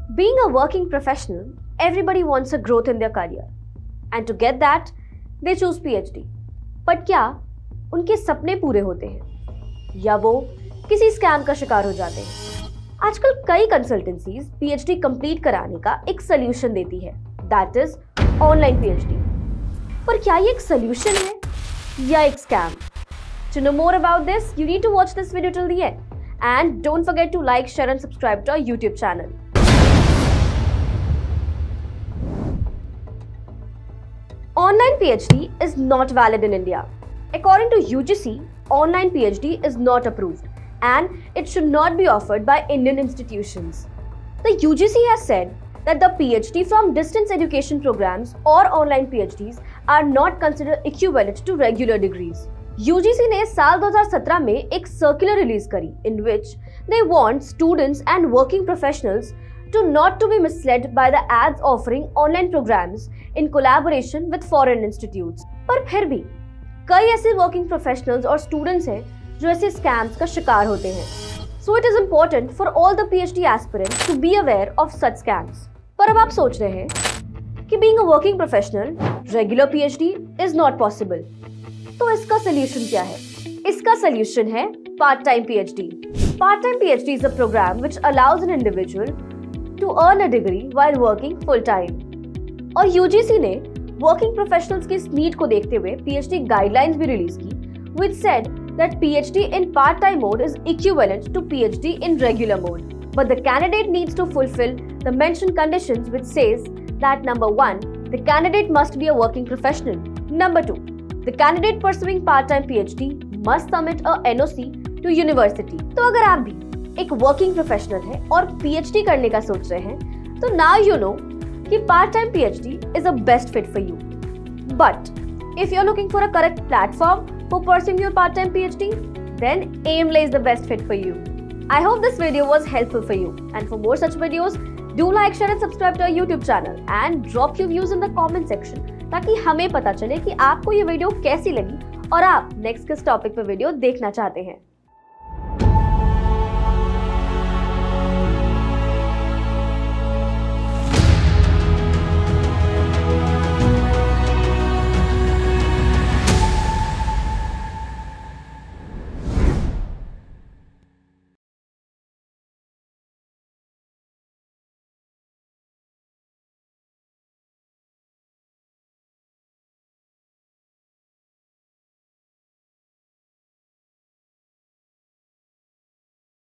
Being a working professional, everybody wants a growth in their career. And to get that, they choose PhD. But क्या उनके सपने पूरे होते हैं? या वो किसी स्कैम का शिकार हो जाते हैं? आजकल कई कंसल्टेंसीज PhD कंप्लीट कराने का एक सोल्यूशन देती है, दैट इज ऑनलाइन PhD. पर क्या ये एक सोल्यूशन है या एक scam? To know more about this, you need to watch this video till the end. And don't forget to like, share and subscribe to our YouTube channel. Online PhD is not valid in India. According to UGC, online PhD is not approved and it should not be offered by Indian institutions. The UGC has said that the PhD from distance education programs or online PhDs are not considered equivalent to regular degrees. UGC ने साल 2017 में एक circular release करी in which they want students and working professionals to not to be misled by the ads offering online programs in collaboration with foreign institutes. पर फिर भी कई ऐसे वर्किंग प्रोफेशनल्स और स्टूडेंट्स हैं जो ऐसे स्कैम्स का शिकार होते हैं. So it is important for all the PhD aspirants to be aware of such scams. पर अब आप सोच रहे हैं कि being a working professional, regular PhD is not possible. तो इसका सोल्यूशन क्या है? इसका सोल्यूशन है part time PhD. Part time PhD is a program which allows an individual to earn a degree while working full time. और UGC ने working professionals की इस नीड को देखते हुए PhD गाइडलाइंस भी रिलीज की, which said that PhD in part-time mode is equivalent to PhD in regular mode. But the candidate needs to fulfill the mentioned conditions, which says that number 1, the candidate must be a working professional. Number 2, the candidate pursuing part-time PhD must submit a NOC to university. तो अगर आप भी एक working professional हैं और PhD करने का सोच रहे हैं, तो now you know कि part-time PhD is a best fit for you. But if you're looking for a correct platform for pursuing your part-time PhD, then Aimlay is the best fit for you. I hope this video was helpful for you. And for more such videos, do like, share and subscribe to our YouTube channel and drop your views in the comment section ताकि हमें पता चले कि आपको ये video कैसी लगी और आप नेक्स्ट किस टॉपिक पे वीडियो देखना चाहते हैं.